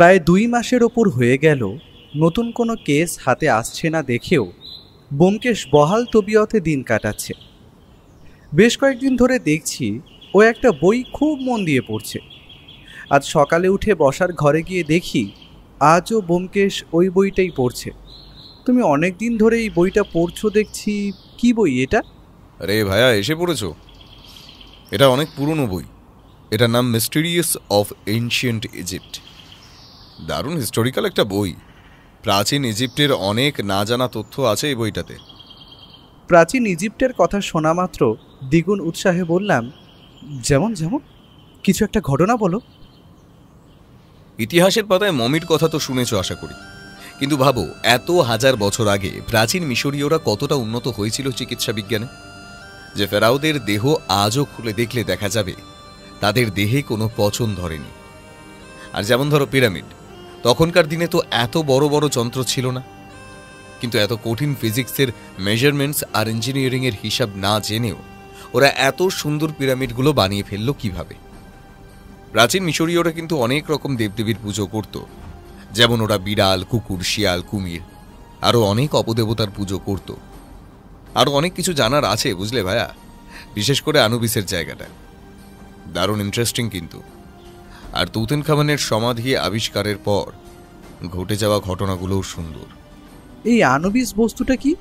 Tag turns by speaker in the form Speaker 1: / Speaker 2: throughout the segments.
Speaker 1: প্রায় 2 মাসের ওপর হয়ে গেল নতুন কোনো কেস হাতে আসছে না দেখেও ব্যোমকেশ বহাল তবিয়তে দিন কাটাচ্ছে। বেশ কয়েকদিন ধরে দেখছি ও একটা বই খুব মন দিয়ে পড়ছে। আজ সকালে উঠে বসার ঘরে গিয়ে দেখি আজও ব্যোমকেশ ওই বইটাই পড়ছে। তুমি অনেক দিন ধরে এই বইটা পড়ছো দেখছি, কি বই এটা?
Speaker 2: আরে ভাইয়া, এসে পড়েছো। এটা অনেক পুরনো বই। এটার নাম মিস্টেরিয়াস অফ এনশিয়েন্ট ইজিপ্ট। দারুণ হিস্টোরিক্যাল একটা বই। প্রাচীন ইজিপ্টের অনেক না জানা তথ্য আছে এই বইটাতে।
Speaker 1: প্রাচীন ইজিপ্টের কথা শোনা মাত্র দ্বিগুণ উৎসাহে বললাম, যেমন যেমন কিছু একটা ঘটনা বলো।
Speaker 2: ইতিহাসের পাতায় মমির কথা তো শুনেছ আশা করি, কিন্তু ভাবো এত হাজার বছর আগে প্রাচীন মিশরীয়রা কতটা উন্নত হয়েছিল চিকিৎসা বিজ্ঞানে, যে ফেরাওদের দেহ আজও খুলে দেখলে দেখা যাবে তাদের দেহে কোনো পচন ধরেনি। আর যেমন ধরো পিরামিড, তখনকার দিনে তো এত বড় বড় যন্ত্র ছিল না, কিন্তু এত কঠিন ফিজিক্সের মেজারমেন্টস আর ইঞ্জিনিয়ারিংয়ের হিসাব না জেনেও ওরা এত সুন্দর পিরামিডগুলো বানিয়ে ফেললো কিভাবে। প্রাচীন মিশরীয়রা কিন্তু অনেক রকম দেবদেবীর পুজো করত, যেমন ওরা বিড়াল, কুকুর, শিয়াল, কুমির, আরও অনেক অপদেবতার পুজো করত। আরও অনেক কিছু জানার আছে বুঝলে ভাইয়া, বিশেষ করে আনুবিসের জায়গাটা দারুণ ইন্টারেস্টিং কিন্তু। আর তুতেনখামেনের সমাধি আবিষ্কারের পর ঘটে যাওয়া ঘটনাগুলোও সুন্দর।
Speaker 1: এই আনুবিস বস্তুটা কি?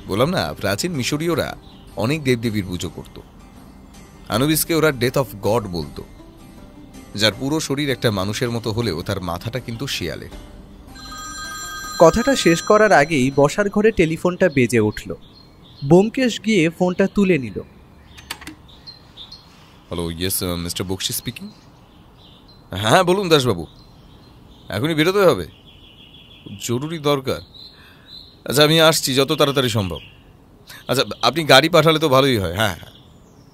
Speaker 2: বললাম না, প্রাচীন মিশরীয়রা অনেক দেবদেবীর পুজো করত। আনুবিসকে ওরা ডেথ অফ গড বলতো, যার পুরো শরীর একটা মানুষের মতো হলেও তার মাথাটা কিন্তু শিয়ালের।
Speaker 1: কথাটা শেষ করার আগেই বসার ঘরে টেলিফোনটা বেজে উঠল। ব্যোমকেশ গিয়ে ফোনটা তুলে নিল।
Speaker 2: Hello, yes mister Bakshi speaking. হ্যাঁ বলুন দাসবাবু, এখনই বেরোতে হবে, জরুরি দরকার। আচ্ছা আমি আসছি যত তাড়াতাড়ি সম্ভব। আচ্ছা আপনি গাড়ি পাঠালে তো ভালোই হয়। হ্যাঁ হ্যাঁ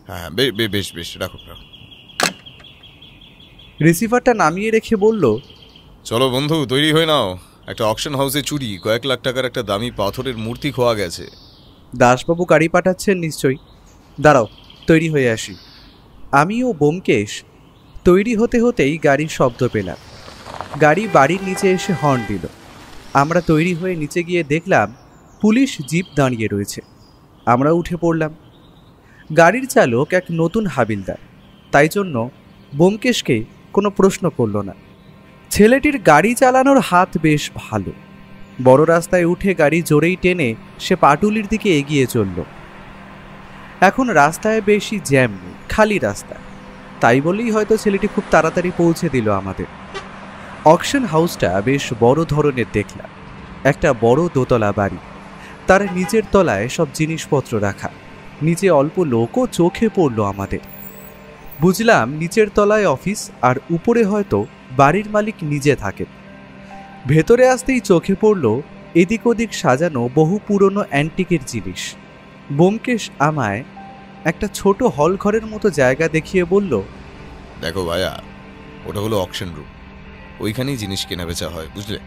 Speaker 2: হ্যাঁ, বেশ বেশ, রাখো রাখো।
Speaker 1: রিসিভারটা নামিয়ে রেখে বলল,
Speaker 2: চলো বন্ধু, তৈরি হয়ে নাও। একটা অকশন হাউসে চুরি, কয়েক লাখ টাকার একটা দামি পাথরের মূর্তি খোয়া গেছে।
Speaker 1: দাসবাবু গাড়ি পাঠাচ্ছেন নিশ্চয়ই, দাঁড়াও তৈরি হয়ে আসি। আমি ও ব্যোমকেশ তৈরি হতে হতেই গাড়ির শব্দ পেলাম। গাড়ি বাড়ির নিচে এসে হর্ন দিল। আমরা তৈরি হয়ে নিচে গিয়ে দেখলাম পুলিশ জিপ দাঁড়িয়ে রয়েছে। আমরা উঠে পড়লাম। গাড়ির চালক এক নতুন হাবিলদার, তাই জন্য ব্যোমকেশকে কোনো প্রশ্ন করল না। ছেলেটির গাড়ি চালানোর হাত বেশ ভালো। বড় রাস্তায় উঠে গাড়ি জোরেই টেনে সে পাটুলির দিকে এগিয়ে চলল। এখন রাস্তায় বেশি জ্যাম নেই, খালি রাস্তা, তাই বলেই হয়তো ছেলেটি খুব তাড়াতাড়ি পৌঁছে দিল আমাদের। অকশন হাউসটা বেশ বড় ধরনের দেখলাম। একটা বড় দোতলা বাড়ি, তার নিচের তলায় সব জিনিসপত্র রাখা। নিচে অল্প লোকও চোখে পড়ল আমাদের। বুঝলাম নিচের তলায় অফিস, আর উপরে হয়তো বাড়ির মালিক নিজে থাকেন। ভেতরে আসতেই চোখে পড়ল এদিক ওদিক সাজানো বহু পুরনো অ্যান্টিকের জিনিস। ব্যোমকেশ আমায় একটা ছোট হল ঘরের মতো জায়গা দেখিয়ে বলল,
Speaker 2: দেখো ভাইয়া, ওটা হলো অকশন রুম, ওইখানেই জিনিস কেনা বেচা হয় বুঝলে।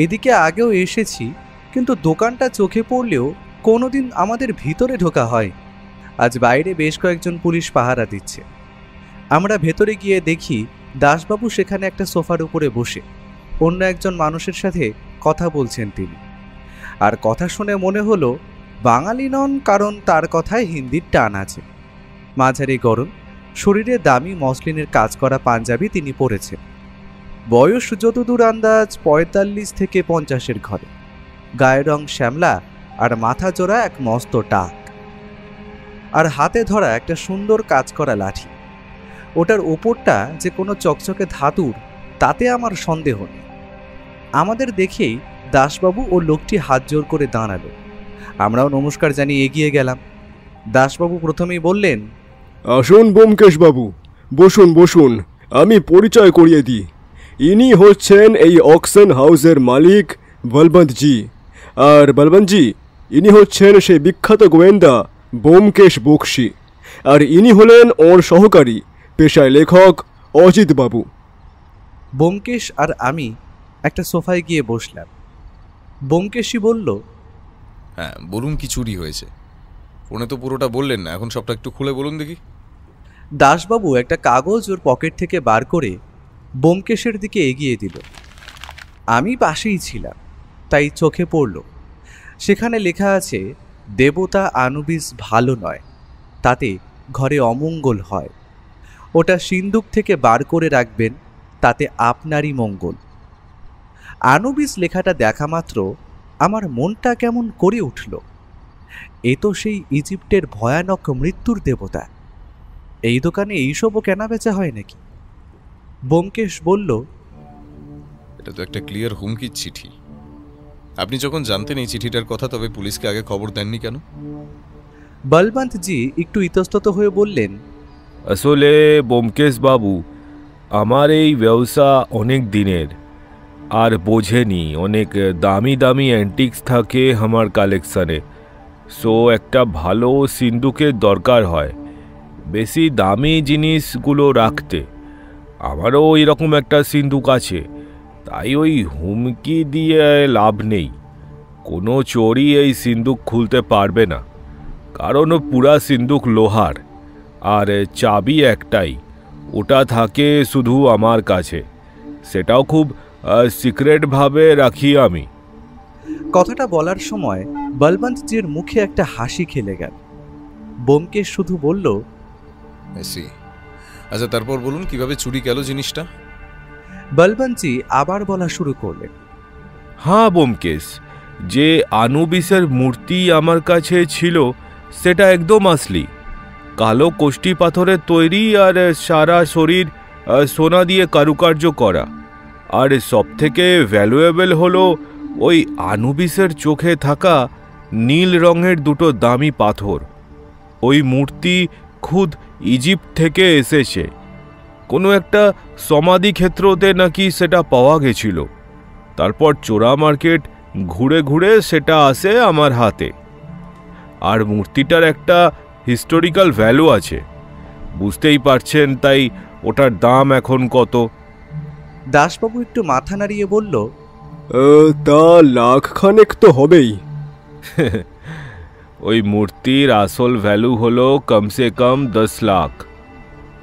Speaker 1: এদিকে আগেও এসেছি, কিন্তু দোকানটা চোখে পড়লেও কোনোদিন আমাদের ভিতরে ঢোকা হয়। আজ বাইরে বেশ কয়েকজন পুলিশ পাহারা দিচ্ছে। আমরা ভেতরে গিয়ে দেখি দাসবাবু সেখানে একটা সোফার উপরে বসে অন্য একজন মানুষের সাথে কথা বলছেন তিনি। আর কথা শুনে মনে হলো বাঙালি নন, কারণ তার কথায় হিন্দির টান আছে। মাঝারি গরম, শরীরে দামি মসলিনের কাজ করা পাঞ্জাবি তিনি পরেছেন। বয়স যতদূর আন্দাজ ৪৫ থেকে ৫০-এর ঘরে। গায়ের রং শ্যামলা, আর মাথা জোড়া এক মস্ত টাক, আর হাতে ধরা একটা সুন্দর কাজ করা লাঠি। ওটার ওপরটা যে কোনো চকচকে ধাতুর, তাতে আমার সন্দেহ নেই। আমাদের দেখেই দাসবাবু ও লোকটি হাত জোর করে দাঁড়ালো। আমরাও নমস্কার জানিয়ে এগিয়ে গেলাম। দাসবাবু প্রথমেই বললেন,
Speaker 3: আসুন ব্যোমকেশ বাবু, বসুন বসুন, আমি পরিচয় করিয়ে দিই। ইনি হচ্ছেন এই অকশন হাউসের মালিক বলবন্তজি। আর বলবন্তজি, ইনি হচ্ছেন সেই বিখ্যাত গোয়েন্দা ব্যোমকেশ বক্সি। আর ইনি হলেন ওর সহকারী, পেশায় লেখক অজিত বাবু।
Speaker 1: ব্যোমকেশ আর আমি একটা সোফায় গিয়ে বসলাম। ব্যোমকেশই বলল,
Speaker 2: হ্যাঁ বলুন, কি চুরি হয়েছে? ফোনে তো পুরোটা বললেন না, এখন সবটা একটু খুলে বলুন দেখি।
Speaker 1: দাসবাবু একটা কাগজ ওর পকেট থেকে বার করে ব্যোমকেশের দিকে এগিয়ে দিল। আমি পাশেই ছিলাম, তাই চোখে পড়ল সেখানে লেখা আছে, দেবতা আনুবিস ভালো নয়, তাতে ঘরে অমঙ্গল হয়। ওটা সিন্দুক থেকে বার করে রাখবেন, তাতে আপনারই মঙ্গল। আনুবিস লেখাটা দেখা মাত্র আমার মনটা কেমন করে উঠল। এ তো সেই ইজিপ্টের ভয়ানক মৃত্যুর দেবতা। এই দোকানে এইসবও কেনা বেচা হয় নাকি? ব্যোমকেশ বলল,
Speaker 2: এটা তো একটা ক্লিয়ার হুমকির চিঠি। আপনি যখন জানতেন এই চিঠিটার কথা, তবে পুলিশকে আগে খবর দেননি কেন?
Speaker 1: বলবন্তজি একটু ইতস্তত হয়ে বললেন,
Speaker 4: আসলে ব্যোমকেশ বাবু, আমার এই ব্যবসা অনেক দিনের, আর বোঝেনি অনেক দামি দামি অ্যান্টিক্স থাকে আমার কালেকশানে। সো একটা ভালো সিন্দুকের দরকার হয় বেশি দামি জিনিসগুলো রাখতে। আমারও এরকম একটা সিন্দুক আছে, তাই ওই হুমকি দিয়ে লাভ নেই। কোনো চোরই এই সিন্দুক খুলতে পারবে না, কারণ পুরা সিন্দুক লোহার, আর চাবি একটাই, ওটা থাকে শুধু আমার কাছে। সেটাও খুব সিক্রেটভাবে রাখি আমি।
Speaker 1: কথাটা বলার সময় বলবন্তজির মুখে একটা হাসি খেলে গেল। ব্যোমকেশ শুধু বলল,
Speaker 2: আচ্ছা, তারপর বলুন কিভাবে চুরি গেল জিনিসটা।
Speaker 1: বলবন্তজি আবার বলা শুরু করলেন,
Speaker 4: হ্যাঁ ব্যোমকেশ, যে আনুবিসের মূর্তি আমার কাছে ছিল সেটা একদম আসলি, কালো কোষ্টি পাথরের তৈরি, আর সারা শরীর সোনা দিয়ে কারুকার্য করা। আর সবথেকে ভ্যালুয়েবল হলো ওই আনুবিসের চোখে থাকা নীল রঙের দুটো দামি পাথর। ওই মূর্তি খুদ ইজিপ্ট থেকে এসেছে, কোনো একটা সমাধি ক্ষেত্রতে নাকি সেটা পাওয়া গেছিল। তারপর চোরা মার্কেট ঘুরে ঘুরে সেটা আসে আমার হাতে। আর মূর্তিটার একটা হিস্টোরিক্যাল ভ্যালু আছে, বুঝতেই পারছেন, তাই ওটার দাম এখন কত।
Speaker 1: দাসবাবু একটু মাথা নাড়িয়ে বলল,
Speaker 3: তা লাখখানেক তো হবেই।
Speaker 4: ওই মূর্তির আসল ভ্যালু হলো কমসে কম 10 লাখ,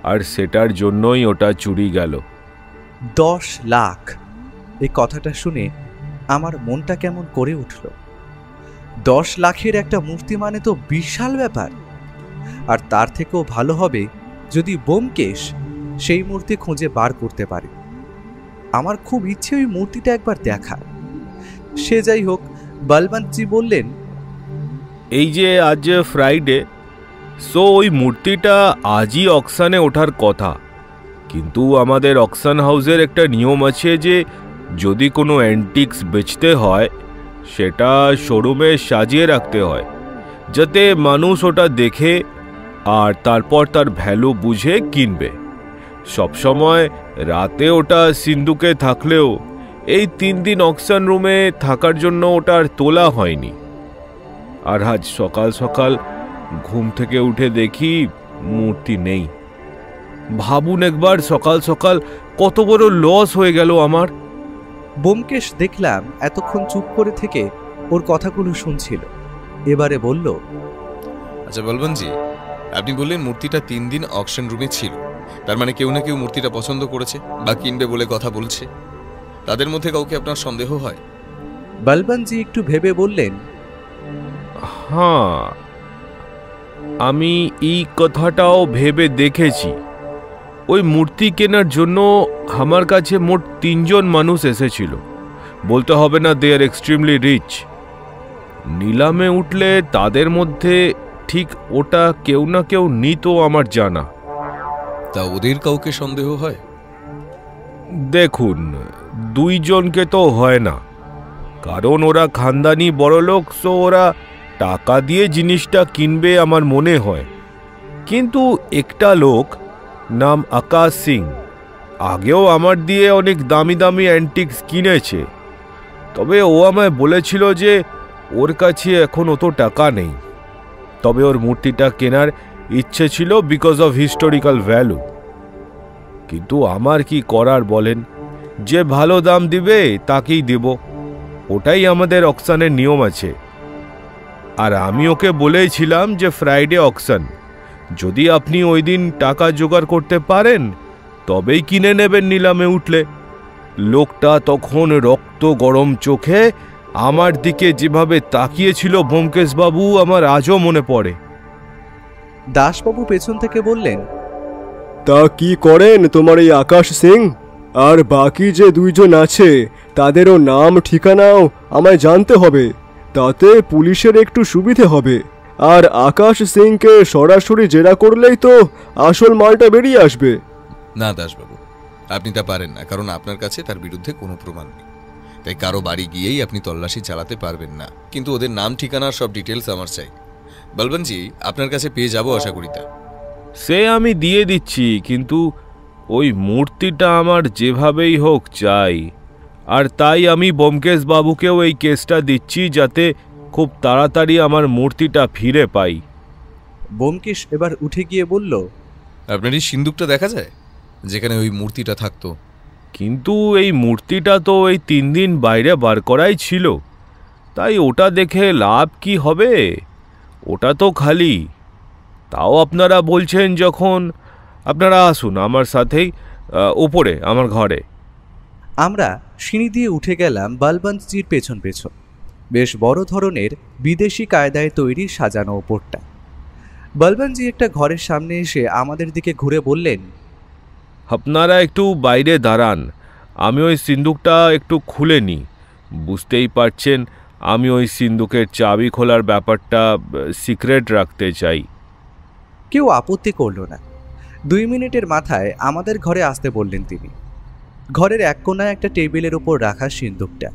Speaker 4: আর সেটার জন্যই ওটা চুরি গেল।
Speaker 1: 10 লাখ! এই কথাটা শুনে আমার মনটা কেমন করে উঠল। 10 লাখের একটা মূর্তি মানে তো বিশাল ব্যাপার। আর তার থেকেও ভালো হবে যদি ব্যোমকেশ সেই মূর্তি খুঁজে বার করতে পারে। আমার খুব ইচ্ছে ওই মূর্তিটা একবার দেখা। সে যাই হোক, বলবন্তজি বললেন,
Speaker 4: এই যে আজ ফ্রাইডে, সো ওই মূর্তিটা আজই অকশানে ওঠার কথা। কিন্তু আমাদের অকশন হাউসের একটা নিয়ম আছে যে যদি কোনো অ্যান্টিক্স বেচতে হয় সেটা শোরুমে সাজিয়ে রাখতে হয়, যাতে মানুষ ওটা দেখে আর তারপর তার ভ্যালু বুঝে কিনবে। সবসময় রাতে ওটা সিন্দুকে থাকলেও এই 3 দিন অকশন রুমে থাকার জন্য ওটা আর তোলা হয়নি। আর আজ সকাল সকাল ঘুম থেকে উঠে দেখি মূর্তি নেই। ভাবুন একবার, সকাল সকাল কত বড় লস হয়ে গেল আমার।
Speaker 1: ব্যোমকেশ দেখলাম এতক্ষণ চুপ করে থেকে ওর কথাগুলো শুনছিল। এবারে বলল,
Speaker 2: আচ্ছা বলবনজি, আপনি বললেন মূর্তিটা 3 দিন অকশন রুমে ছিল, তার মানে কেউ না কেউ মূর্তিটা পছন্দ করেছে বা কিনবে বলে কথা বলছে। তাদের মধ্যে কাউকে আপনার সন্দেহ হয়?
Speaker 1: বলবন্তজি একটু ভেবে বললেন,
Speaker 4: হ্যাঁ, আমি এই কথাটাও ভেবে দেখেছি। ওই মূর্তি কেনার জন্য আমার কাছে মোট 3 জন মানুষ এসেছিল। বলতে হবে না দে আর এক্সট্রিমলি রিচ। নিলামে উঠলে তাদের মধ্যে ঠিক ওটা কেউ না কেউ নিত আমার জানা।
Speaker 2: তা ওদের কাউকে সন্দেহ হয়?
Speaker 4: দেখুন, 2 জনকে তো হয় না, কারণ ওরা খানদানি বড়লোক, সো ওরা টাকা দিয়ে জিনিসটা কিনবে আমার মনে হয়। কিন্তু একটা লোক নাম আকাশ সিং আগেও আমার দিয়ে অনেক দামি দামি অ্যান্টিক্স কিনেছে, তবে ও আমায় বলেছিল যে ওর কাছে এখন অত টাকা নেই, তবে ওর মূর্তিটা কেনার ইচ্ছে ছিল বিকজ অফ হিস্টোরিক্যাল ভ্যালু। কিন্তু আমার কি করার বলেন, যে ভালো দাম দিবে তাকেই দেব, ওটাই আমাদের অকশনের নিয়ম আছে। আর আমি ওকে বলেছিলাম যে ফ্রাইডে অকশন, যদি আপনি ওই দিন টাকা জোগাড় করতে পারেন তবেই কিনে নেবেন নিলামে উঠলে। লোকটা তখন রক্ত গরম চোখে আমার দিকে যেভাবে তাকিয়েছিল ব্যোমকেশবাবু, আমার আজও মনে পড়ে।
Speaker 1: দাসবাবু পেছন থেকে বললেন,
Speaker 3: তা কি করেন তোমার এই আকাশ সিং? আর বাকি যে দুইজন আছে তাদেরও নাম ঠিকানাও আমায় জানতে হবে, তাতে পুলিশের একটু সুবিধে হবে। আর আকাশ সিংকে সরাসরি জেরা করলেই তো আসল মালটা বেরিয়ে আসবে।
Speaker 2: না দাসবাবু, আপনি তা পারেন না, কারণ আপনার কাছে তার বিরুদ্ধে কোনো প্রমাণ নেই। তাই কারো বাড়ি গিয়েই আপনি তল্লাশি চালাতে পারবেন না। কিন্তু ওদের নাম ঠিকানার সব ডিটেলস আমার চাই। বলবনজি, আপনার কাছে পেয়ে যাবো আশা করি। তা
Speaker 4: সে আমি দিয়ে দিচ্ছি, কিন্তু ওই মূর্তিটা আমার যেভাবেই হোক চাই। আর তাই আমি ব্যোমকেশবাবুকেও এই কেসটা দিচ্ছি, যাতে খুব তাড়াতাড়ি আমার মূর্তিটা ফিরে পাই।
Speaker 1: ব্যোমকেশ এবার উঠে গিয়ে বলল,
Speaker 2: আপনার এই সিন্দুকটা দেখা যায় যেখানে ওই মূর্তিটা থাকতো?
Speaker 4: কিন্তু এই মূর্তিটা তো ওই 3 দিন বাইরে বার করাই ছিল, তাই ওটা দেখে লাভ কি হবে? ওটা তো খালি। তাও আপনারা বলছেন যখন, আপনারা আসুন আমার সাথেই উপরে আমার ঘরে।
Speaker 1: আমরা সিঁড়ি দিয়ে উঠে গেলাম বলবন্তজির পেছন পেছন। বেশ বড় ধরনের বিদেশি কায়দায় তৈরি সাজানো ওপরটা। বলবন্তজি একটা ঘরের সামনে এসে আমাদের দিকে ঘুরে বললেন,
Speaker 4: আপনারা একটু বাইরে দাঁড়ান, আমি ওই সিন্দুকটা একটু খুলে নিই। বুঝতেই পারছেন, আমি ওই সিন্দুকের চাবি খোলার ব্যাপারটা সিক্রেট রাখতে চাই।
Speaker 1: কেউ আপত্তি করল না। 2 মিনিটের মাথায় আমাদের ঘরে আসতে বললেন তিনি। ঘরের এক কোণায় একটা টেবিলের উপর রাখা সিন্দুকটা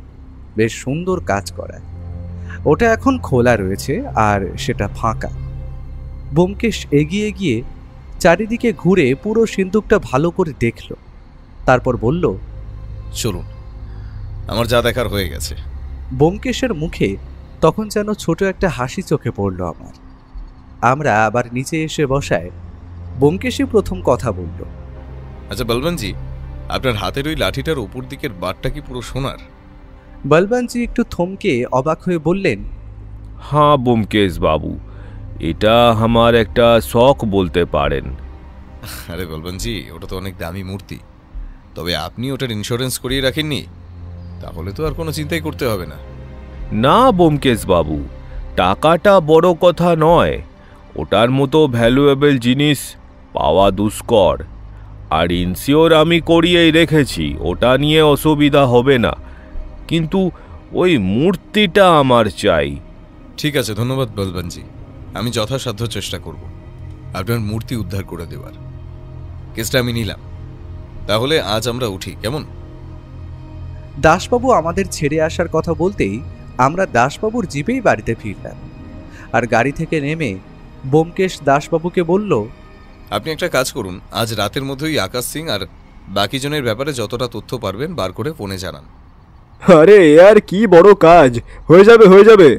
Speaker 1: বেশ সুন্দর কাজ করা। ওটা এখন খোলা রয়েছে আর সেটা ফাঁকা। ব্যোমকেশ এগিয়ে গিয়ে চারিদিকে ঘুরে পুরো সিন্দুকটা ভালো করে দেখল, তারপর বলল,
Speaker 2: চলুন, আমার যা দেখার হয়ে গেছে।
Speaker 1: ব্যোমকেশের মুখে তখন যেন ছোট একটা হাসি চোখে পড়ল আমার। আমরা আবার নিচে এসে বসায় ব্যোমকেশই প্রথম কথা বলল,
Speaker 2: আচ্ছা বলবনজি, আপনার হাতের ওই লাঠিটার উপর দিকের বারটা কি পুরো সোনার?
Speaker 1: বলবন্তজি একটু থমকে অবাক হয়ে বললেন,
Speaker 4: হ্যাঁ ব্যোমকেশবাবু, এটা আমার একটা শখ বলতে পারেন।
Speaker 2: আরে বলবনজি, ওটা তো অনেক দামি মূর্তি। তবে আপনি ওটার ইন্স্যুরেন্স করিয়ে রাখেননি? তাহলে তো আর কোনো চিন্তাই করতে হবে না।
Speaker 4: না ব্যোমকেশবাবু, টাকাটা বড় কথা নয়। ওটার মতো ভ্যালুয়েবল জিনিস পাওয়া দুষ্কর। আর ইনসিওর আমি করিয়েই রেখেছি, ওটা নিয়ে অসুবিধা হবে না। কিন্তু ওই মূর্তিটা আমার চাই।
Speaker 2: ঠিক আছে, ধন্যবাদ বলবনজি। আমি যথাসাধ্য চেষ্টা করব আপনার মূর্তি উদ্ধার করে দেওয়ার। কেসটা আমি নিলাম। তাহলে আজ আমরা উঠি, কেমন?
Speaker 1: দাসবাবু আমাদের ছেড়ে আসার কথা বলতেই আমরা দাসবাবুর জিপেই বাড়িতে ফিরলাম। আর গাড়ি থেকে নেমে ব্যোমকেশ দাসবাবুকে বলল,
Speaker 2: আপনি একটা কাজ করুন, আজ রাতের মধ্যেই আকাশ সিং আর বাকি জনের ব্যাপারে যতটা তথ্য পারবেন বার করে ফোনে জানান।
Speaker 3: আরে আর কি বড় কাজ, হয়ে যাবে হয়ে যাবে।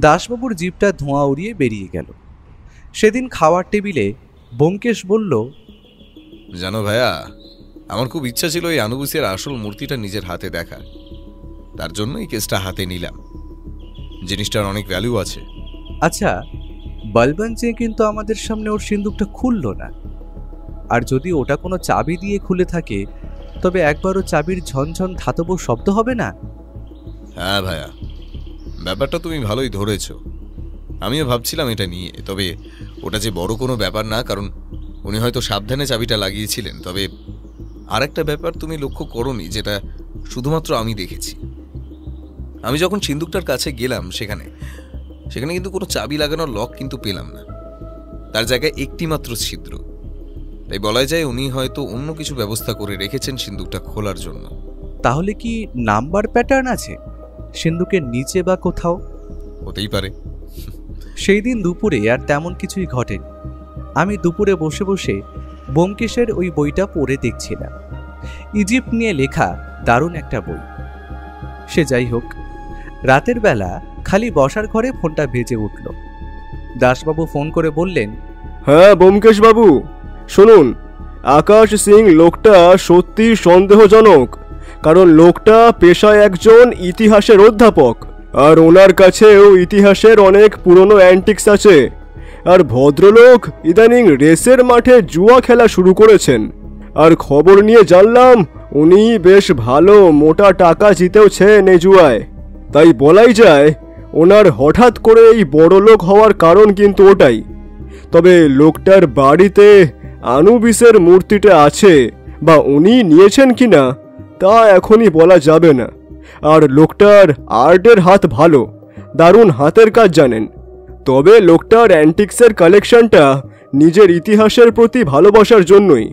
Speaker 1: দাসবাবুর জিপটা ধোঁয়া উড়িয়ে বেরিয়ে গেল। সেদিন খাওয়ার টেবিলে ব্যোমকেশ বলল,
Speaker 2: জানো ভাইয়া, আমার খুব ইচ্ছা ছিল এই আনুবিসের আসল মূর্তিটা নিজের হাতে দেখা। তার জন্য এই কেসটা হাতে নিলাম। জিনিসটার অনেক ভ্যালু আছে।
Speaker 1: আচ্ছা, বলবন্তজি কিন্তু আমাদের সামনে ওর সিন্দুকটা খুলল না। আর যদি ওটা কোনো চাবি দিয়ে খুলে থাকে, তবে একবারও চাবির ঝনঝন ধাতব শব্দ হবে না?
Speaker 2: হ্যাঁ ভাইয়া, ব্যাপারটা তুমি ভালোই ধরেছ। আমিও ভাবছিলাম এটা নিয়ে। তবে ওটা যে বড় কোনো ব্যাপার না, কারণ উনি হয়তো সাবধানে চাবিটা লাগিয়েছিলেন। তবে আরেকটা ব্যাপার তুমি লক্ষ্য করোনি, যেটা শুধুমাত্র আমি দেখেছি। আমি যখন সিন্দুকটার কাছে গেলাম, সেখানে কিন্তু কোনো চাবি লাগানোর লক কিন্তু পেলাম না। তার জায়গায় একটি মাত্র ছিদ্র। তাই বলা যায় উনি হয়তো অন্য কিছু ব্যবস্থা করে রেখেছেন সিন্দুকটা খোলার জন্য।
Speaker 1: তাহলে কি নাম্বার প্যাটার্ন আছে সিন্দুকের নিচে বা কোথাও?
Speaker 2: হতেই পারে।
Speaker 1: সেই দিন দুপুরে আর তেমন কিছুই ঘটেনি। আমি দুপুরে বসে বসে ব্যোমকেশের ওই বইটা পড়ে দেখছিলাম। ইজিপ্ট নিয়ে লেখা দারুণ একটা বই। সে যাই হোক, রাতের বেলা খালি বসার ঘরে ফোনটা বেজে উঠল। দাসবাবু ফোন করে বললেন,
Speaker 3: হ্যাঁ ব্যোমকেশ বাবু, শুনুন, আকাশ সিং লোকটা সত্যি সন্দেহজনক। কারণ লোকটা পেশায় একজন ইতিহাসের অধ্যাপক, আর ওনার কাছেও ইতিহাসের অনেক পুরনো অ্যান্টিক্স আছে। আর ভদ্রলোক ইদানিং রেসের মাঠে জুয়া খেলা শুরু করেছেন। আর খবর নিয়ে জানলাম উনি বেশ ভালো মোটা টাকা জিতেওছেন এই জুয়ায়। তাই বলাই যায় ওনার হঠাৎ করে এই বড়লোক হওয়ার কারণ কিন্তু ওটাই। তবে লোকটার বাড়িতে আনুবিসের মূর্তিটা আছে বা উনি নিয়েছেন কিনা তা এখনই বলা যাবে না। আর লোকটার আর্টের হাত ভালো, দারুণ হাতের কাজ জানেন। তবে লোকটার অ্যান্টিক্সের কালেকশনটা নিজের ইতিহাসের প্রতি ভালোবাসার জন্যই।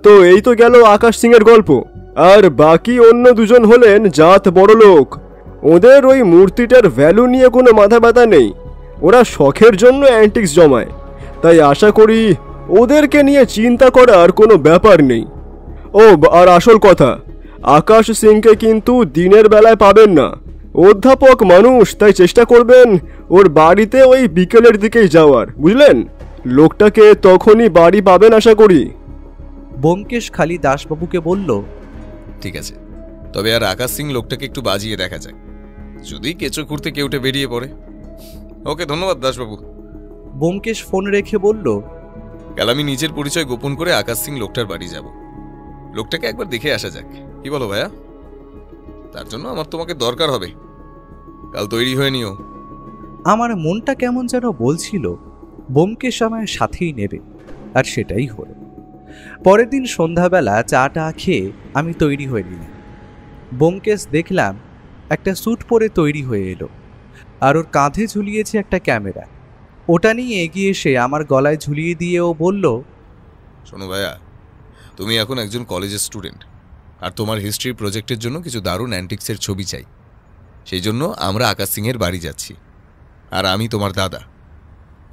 Speaker 3: তো এই তো গেল আকাশ সিংয়ের গল্প। আর বাকি অন্য দুজন হলেন জাত বড়লোক। ওদের ওই মূর্তিটার ভ্যালু নিয়ে কোনো মাথা ব্যথা নেই, ওরা শখের জন্য অ্যান্টিক্স জমায়। তাই আশা করি ওদেরকে নিয়ে চিন্তা করার কোনো ব্যাপার নেই। ও আর আসল কথা, আকাশ সিংকে কিন্তু দিনের বেলায় পাবেন না, অধ্যাপক মানুষ, তাই চেষ্টা করবেন ওর বাড়িতে ওই বিকেলের দিকেই যাওয়ার, বুঝলেন? লোকটাকে তখনই বাড়ি পাবেন আশা করি।
Speaker 1: ব্যোমকেশ খালি দাসবাবুকে বলল,
Speaker 2: ঠিক আছে, তবে আর আকাশ সিং লোকটাকে একটু বাজিয়ে দেখা যাক, যদি কেঁচো খুঁড়তে কেউটে বেরিয়ে পড়ে। ওকে, ধন্যবাদ দাসবাবু।
Speaker 1: ব্যোমকেশ ফোন রেখে বলল,
Speaker 2: কাল আমি নিজের পরিচয় গোপন করে আকাশ সিং লোকটার বাড়ি যাব। লোকটাকে একবার দেখে আসা যাক, কি বলো ভাইয়া? তার জন্য আমার তোমাকে দরকার হবে, কাল তৈরি হয়ে নিও।
Speaker 1: আমার মনটা কেমন যেন বলছিল ব্যোমকেশ আমায় সাথেই নেবে, আর সেটাই হলো। পরের দিন সন্ধ্যাবেলা চাটা খেয়ে আমি তৈরি হয়ে নিলাম। ব্যোমকেশ দেখলাম একটা স্যুট পরে তৈরি হয়ে এলো, আর ওর কাঁধে ঝুলিয়েছে একটা ক্যামেরা। ওটা নিয়ে এগিয়ে এসে আমার গলায় ঝুলিয়ে দিয়ে ও বলল,
Speaker 2: শোনো ভাইয়া, তুমি এখন একজন কলেজের স্টুডেন্ট, আর তোমার হিস্ট্রি প্রজেক্টের জন্য কিছু দারুণ অ্যান্টিক্সের ছবি চাই। সেই জন্য আমরা আকাশ সিংয়ের বাড়ি যাচ্ছি, আর আমি তোমার দাদা।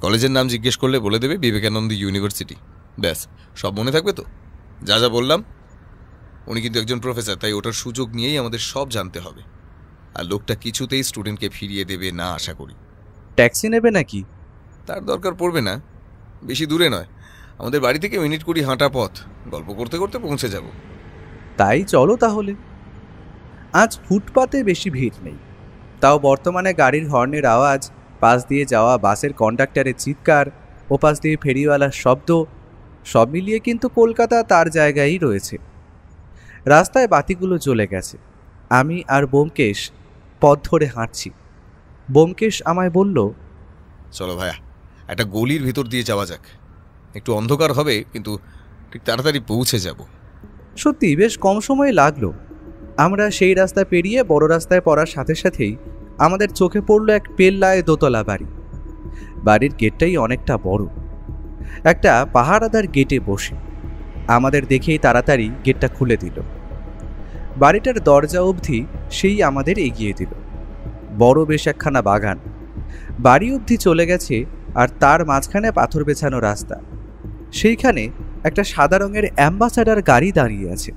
Speaker 2: কলেজের নাম জিজ্ঞেস করলে বলে দেবে বিবেকানন্দ ইউনিভার্সিটি। ব্যাস, সব মনে থাকবে তো? যা যা বললাম। উনি কিন্তু একজন প্রফেসর, তাই ওটার সুযোগ নিয়েই আমাদের সব জানতে হবে। আর লোকটা কিছুতেই স্টুডেন্টকে ফিরিয়ে দেবে না আশা করি।
Speaker 1: ট্যাক্সি নেবে নাকি?
Speaker 2: তার দরকার পড়বে না, বেশি দূরে নয়, আমাদের বাড়ি থেকে মিনিট 20 হাঁটা পথ, গল্প করতে করতে পৌঁছে যাব।
Speaker 1: তাই চলো তাহলে। আজ ফুটপাতে বেশি ভিড় নেই, তাও বর্তমানে গাড়ির হর্নের আওয়াজ, পাশ দিয়ে যাওয়া বাসের কন্ডাক্টরের চিৎকার, ওপাশ দিয়ে ফেরিওয়ালার শব্দ, সব মিলিয়ে কিন্তু কলকাতা তার জায়গায় রয়েছে। রাস্তায় বাতিগুলো জ্বলে গেছে। আমি আর ব্যোমকেশ পথ ধরে হাঁটছি। ব্যোমকেশ আমায় বলল,
Speaker 2: চলো ভাইয়া, একটা গলির ভিতর দিয়ে যাওয়া যাক। একটু অন্ধকার হবে, কিন্তু ঠিক তাড়াতাড়ি পৌঁছে যাব।
Speaker 1: সত্যি বেশ কম সময় লাগলো। আমরা সেই রাস্তা পেরিয়ে বড় রাস্তায় পড়ার সাথে সাথেই আমাদের চোখে পড়ল এক পেল্লায় দোতলা বাড়ি। বাড়ির গেটটাই অনেকটা বড়। একটা পাহারাদার গেটে বসে আমাদের দেখেই তাড়াতাড়ি গেটটা খুলে দিল। বাড়িটার দরজা অবধি সেই আমাদের এগিয়ে দিল। বড় বেশ একখানা বাগান, বাড়ি অবধি চলে গেছে, আর তার মাঝখানে পাথর বেছানো রাস্তা। সেইখানে একটা সাদা রঙের অ্যাম্বাসাডার গাড়ি দাঁড়িয়ে আছে।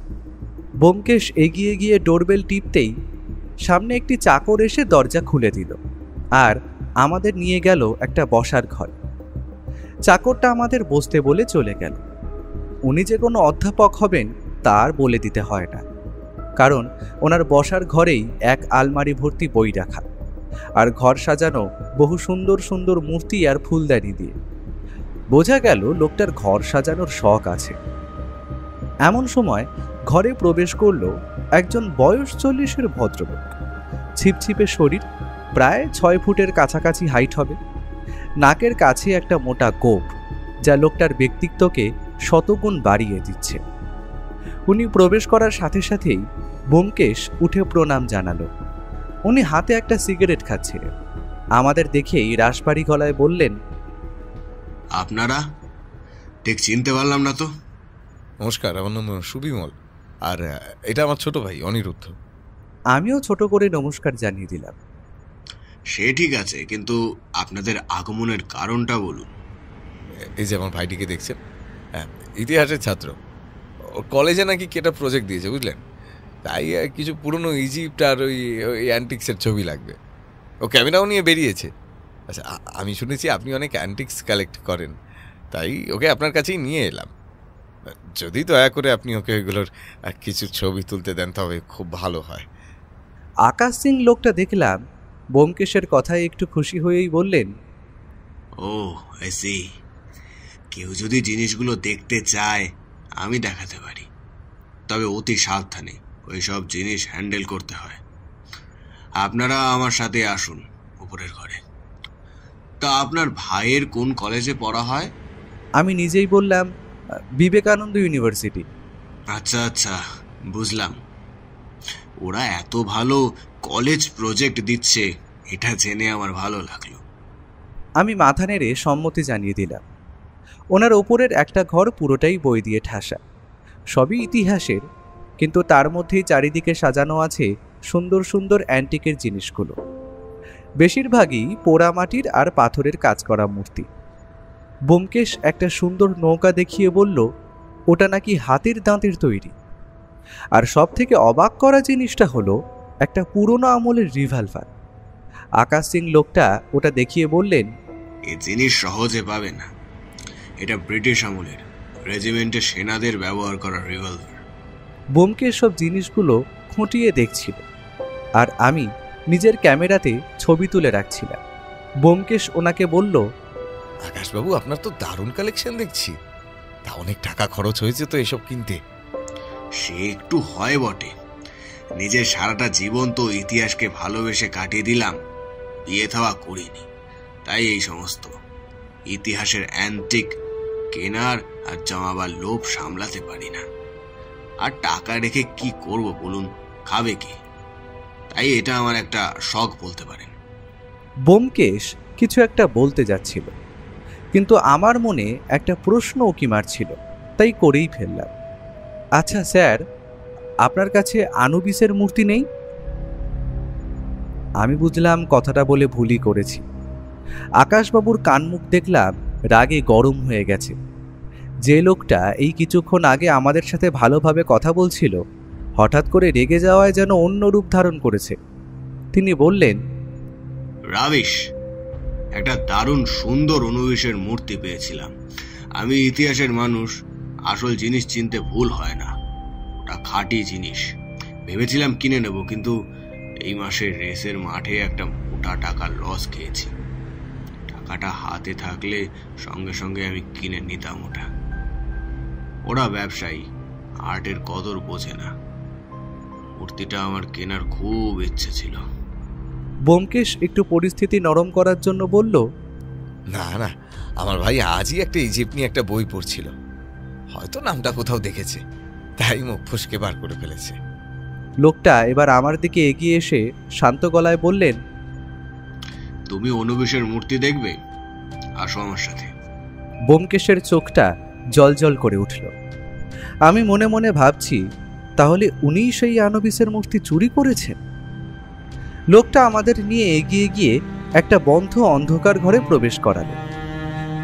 Speaker 1: ব্যোমকেশ এগিয়ে গিয়ে ডোরবেল টিপতেই সামনে একটি চাকর এসে দরজা খুলে দিল, আর আমাদের নিয়ে গেল একটা বসার ঘর। চাকরটা আমাদের বসতে বলে চলে গেল। উনি যে কোনো অধ্যাপক হবেন তার বলে দিতে হয় না, কারণ ওনার বসার ঘরেই এক আলমারি ভর্তি বই রাখা, আর ঘর সাজানো বহু সুন্দর সুন্দর মূর্তি আর ফুলদানি দিয়ে। বোঝা গেল লোকটার ঘর সাজানোর শখ আছে। এমন সময় ঘরে প্রবেশ করল একজন বয়স 40-এর ভদ্রলোক। ছিপছিপে শরীর, প্রায় 6 ফুটের কাছাকাছি হাইট হবে। নাকের কাছে একটা মোটা গোঁফ, যা লোকটার ব্যক্তিত্বকে শতগুণ বাড়িয়ে দিচ্ছে। উনি প্রবেশ করার সাথে সাথেই ব্যোমকেশ উঠে প্রণাম জানালো। উনি হাতে একটা সিগারেট খাচ্ছিলেন। আমাদের দেখেই রাশবাড়ি গলায় বললেন,
Speaker 5: আপনারা? ঠিক চিনতে পারলাম না তো।
Speaker 2: নমস্কার, আমার নাম সুবিমল, আর এটা আমার ছোট ভাই অনিরুদ্ধ।
Speaker 1: আমিও ছোট করে নমস্কার জানিয়ে দিলাম।
Speaker 5: সে ঠিক আছে, কিন্তু আপনাদের আগমনের কারণটা বলুন।
Speaker 2: এই যে আমার ভাইটিকে দেখছেন, ইতিহাসের ছাত্র, ওর কলেজে নাকি কেটা প্রজেক্ট দিয়েছে, বুঝলেন? তাই কিছু পুরনো ইজিপ্ট আর ওই অ্যান্টিক্সের ছবি লাগবে। ও ক্যামেরাও নিয়ে বেরিয়েছে। আচ্ছা, আমি শুনেছি আপনি অনেক অ্যান্টিক্স কালেক্ট করেন, তাই ওকে আপনার কাছেই নিয়ে এলাম। যদি দয়া করে আপনি ওকে ওইগুলোর কিছু ছবি তুলতে দেন তবে খুব ভালো হয়।
Speaker 1: আকাশ সিং লোকটা দেখলাম ব্যোমকেশের কথায় একটু খুশি হয়েই বললেন,
Speaker 5: ও আই সি। কেউ যদি জিনিসগুলো দেখতে চায়, আমি দেখাতে পারি, তবে অতি সাবধানে ওইসব জিনিস হ্যান্ডেল করতে হয়। আপনারা আমার সাথে আসুন উপরের ঘরে। তা আপনার ভাইয়ের কোন কলেজে পড়া হয়?
Speaker 1: আমি নিজেই বললাম, বিবেকানন্দ ইউনিভার্সিটি।
Speaker 5: আচ্ছা আচ্ছা, বুঝলাম। ওরা এত ভালো কলেজ প্রজেক্ট দিচ্ছে, এটা জেনে আমার ভালো লাগলো।
Speaker 1: আমি মাথা নেড়ে সম্মতি জানিয়ে দিলাম। ওনার ওপরের একটা ঘর পুরোটাই বই দিয়ে ঠাসা, সবই ইতিহাসের, কিন্তু তার মধ্যেই চারিদিকে সাজানো আছে সুন্দর সুন্দর অ্যান্টিকের জিনিসগুলো। বেশিরভাগই পোড়ামাটির আর পাথরের কাজ করা মূর্তি। ব্যোমকেশ একটা সুন্দর নৌকা দেখিয়ে বলল ওটা নাকি হাতির দাঁতের তৈরি। আর সব থেকে অবাক করা জিনিসটা হলো একটা পুরনো আমলের রিভলভার। আকাশ সিং লোকটা ওটা দেখিয়ে বললেন,
Speaker 5: এই জিনিস সহজে পাবে না, এটা ব্রিটিশ আমলের রেজিমেন্টের সেনাদের ব্যবহার করা রিভলভার।
Speaker 1: ব্যোমকেশ সব জিনিসগুলো খুঁটিয়ে দেখছিল, আর আমি নিজের ক্যামেরাতে ছবি তুলে রাখছিলাম। ব্যোমকেশ ওনাকে বলল,
Speaker 2: আকাশবাবু, আপনার তো দারুণ কালেকশন দেখছি। তা অনেক টাকা খরচ হয়েছে তো এসব কিনতে?
Speaker 5: সে একটু হয় বটে, নিজের সারাটা জীবন তো ইতিহাসকে ভালোবেসে কাটিয়ে দিলাম, বিয়ে থাওয়া করিনি, তাই এই সমস্ত ইতিহাসের অ্যান্টিক কেনার আর জমাবার লোভ সামলাতে পারি না। আর টাকা রেখে কি করব বলুন, খাবে কি? তাই এটা আমার একটা শখ বলতে পারেন।
Speaker 1: ব্যোমকেশ কিছু একটা বলতে যাচ্ছিল, কিন্তু আমার মনে একটা প্রশ্ন উকি মারছিল, তাই করেই ফেললাম। আচ্ছা স্যার, আপনার কাছে আনুবিসের মূর্তি নেই? আমি বুঝলাম কথাটা বলে ভুলই করেছি। আকাশবাবুর কানমুখ দেখলাম রাগে গরম হয়ে গেছে। যে লোকটা এই কিছুক্ষণ আগে আমাদের সাথে ভালোভাবে কথা বলছিল, হঠাৎ করে রেগে যাওয়ায় যেন অন্য রূপ ধারণ করেছে। তিনি বললেন,
Speaker 5: রাবিশ, একটা দারুণ সুন্দর অনুবিশের মূর্তি পেয়েছিলাম। আমি ইতিহাসের মানুষ, আসল জিনিস চিনতে ভুল হয় না। ওটা খাঁটি জিনিস, ভেবেছিলাম কিনে নেব, কিন্তু এই মাসের রেসের মাঠে একটা মোটা টাকা লস খেয়েছি। টাকাটা হাতে থাকলে সঙ্গে সঙ্গে আমি কিনে নিতাম ওটা। ওরা ব্যবসায়ী, আর্টের কদর বোঝে না। মূর্তিটা আমার কেনার খুব ইচ্ছে ছিল।
Speaker 1: ব্যোমকেশ একটু পরিস্থিতি নরম করার জন্য বলল,
Speaker 2: না না, আমার ভাই আজই একটা ইজিপ্ট নিয়ে একটা বই পড়ছিল, হয়তো নামটা কোথাও দেখেছে, তাই মুখ ফসকে বার করে ফেলেছে।
Speaker 1: লোকটা এবার আমার দিকে এগিয়ে এসে শান্ত গলায় বললেন,
Speaker 5: তুমি অনুবিশের মূর্তি দেখবে, আসো আমার সাথে।
Speaker 1: ব্যোমকেশের চোখটা জলজল করে উঠল। আমি মনে মনে ভাবছি, তাহলে উনিই সেই আনুবিসের মূর্তি চুরি করেছেন। লোকটা আমাদের নিয়ে এগিয়ে গিয়ে একটা বন্ধ অন্ধকার ঘরে প্রবেশ করালেন।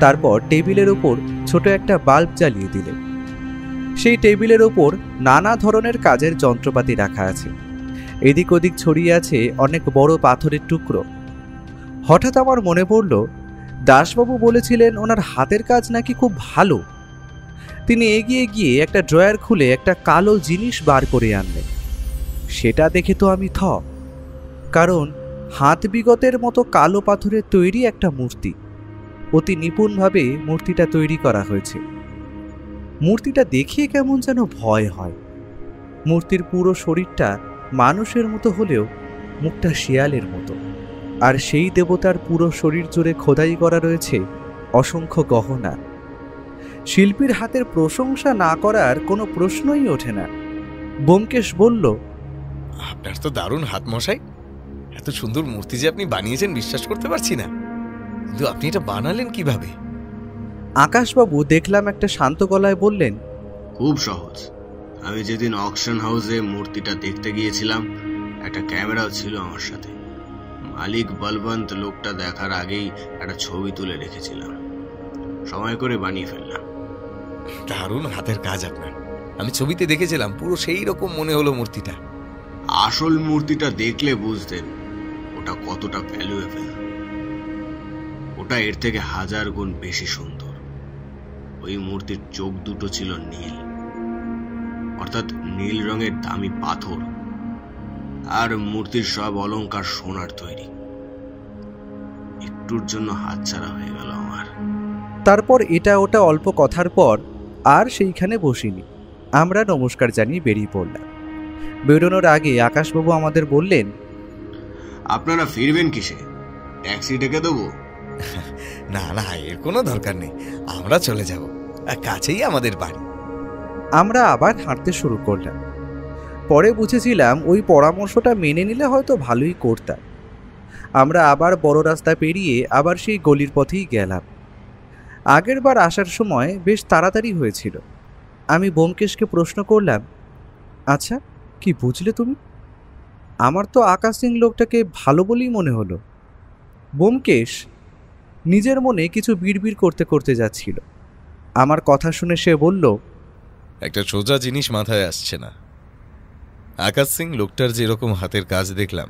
Speaker 1: তারপর টেবিলের ওপর ছোট একটা বাল্ব জ্বালিয়ে দিলেন। সেই টেবিলের ওপর নানা ধরনের কাজের যন্ত্রপাতি রাখা আছে। এদিক ওদিক ছড়িয়ে আছে অনেক বড় পাথরের টুকরো। হঠাৎ আমার মনে পড়ল, দাসবাবু বলেছিলেন ওনার হাতের কাজ নাকি খুব ভালো। তিনি এগিয়ে গিয়ে একটা ড্রয়ার খুলে একটা কালো জিনিস বার করে আনলেন। সেটা দেখে তো আমি থ, কারণ হাত বিগতের মতো কালো পাথরের তৈরি একটা মূর্তি। অতি নিপুণভাবে মূর্তিটা তৈরি করা হয়েছে। মূর্তিটা দেখিয়ে কেমন যেন ভয় হয়। মূর্তির পুরো শরীরটা মানুষের মতো হলেও মুখটা শিয়ালের মতো। আর সেই দেবতার পুরো শরীর জুড়ে খোদাই করা রয়েছে অসংখ্য গহনা। শিল্পীর হাতের প্রশংসা না করার কোনো প্রশ্নই ওঠে না। ব্যোমকেশ বলল,
Speaker 2: আপনার তো দারুণ হাত মশাই, এত সুন্দর মূর্তি যে আপনি বানিয়েছেন বিশ্বাস করতে পারছি না, কিন্তু আপনি এটা বানালেন কিভাবে?
Speaker 1: আকাশবাবু দেখলাম একটা শান্ত গলায় বললেন,
Speaker 5: খুব সহজ। আমি যেদিন অকশন হাউসে মূর্তিটা দেখতে গিয়েছিলাম, একটা ক্যামেরাও ছিল আমার সাথে। মালিক বলবন্ত লোকটা দেখার আগেই একটা ছবি তুলে রেখেছিলাম, সময় করে বানিয়ে ফেললাম।
Speaker 2: দারুণ হাতের কাজ আপনার, আমি ছবিতে দেখেছিলাম, পুরো সেই রকম মনে হলো মূর্তিটা।
Speaker 5: আসল মূর্তিটা দেখলে বুঝতেন ওটা কতটা ভ্যালুয়েবল। ওটা এর থেকে 1000 গুণ বেশি সুন্দর। ওই মূর্তির চোখ দুটো ছিল নীল, অর্থাৎ নীল রঙের দামি পাথর, আর মূর্তির সব অলংকার সোনার তৈরি। একটুর জন্য হাতছাড়া হয়ে গেল আমার।
Speaker 1: তারপর এটা ওটা অল্প কথার পর আর সেইখানে বসিনি। আমরা নমস্কার জানিয়ে বেরিয়ে পড়লাম। বেরোনোর আগে আকাশবাবু আমাদের বললেন,
Speaker 5: আপনারা ফিরবেন কিসে? ট্যাক্সি ডেকে দেবো?
Speaker 2: না না, এর কোনো দরকার নেই, আমরা চলে যাব, কাছেই আমাদের বাড়ি।
Speaker 1: আমরা আবার হাঁটতে শুরু করলাম। পরে বুঝেছিলাম ওই পরামর্শটা মেনে নিলে হয়তো ভালোই করতাম। আমরা আবার বড় রাস্তা পেরিয়ে আবার সেই গলির পথেই গেলাম। আগের বার আসার সময় বেশ তাড়াতাড়ি হয়েছিল। আমি ব্যোমকেশকে প্রশ্ন করলাম, আচ্ছা কি বুঝলে তুমি? আমার তো আকাশ সিং লোকটাকে ভালো বলেই মনে হলো। ব্যোমকেশ নিজের মনে কিছু বিড়বিড় করতে করতে যাচ্ছিল। আমার কথা শুনে সে বলল,
Speaker 2: একটা সোজা জিনিস মাথায় আসছে না। আকাশ সিং লোকটার যেরকম হাতের কাজ দেখলাম,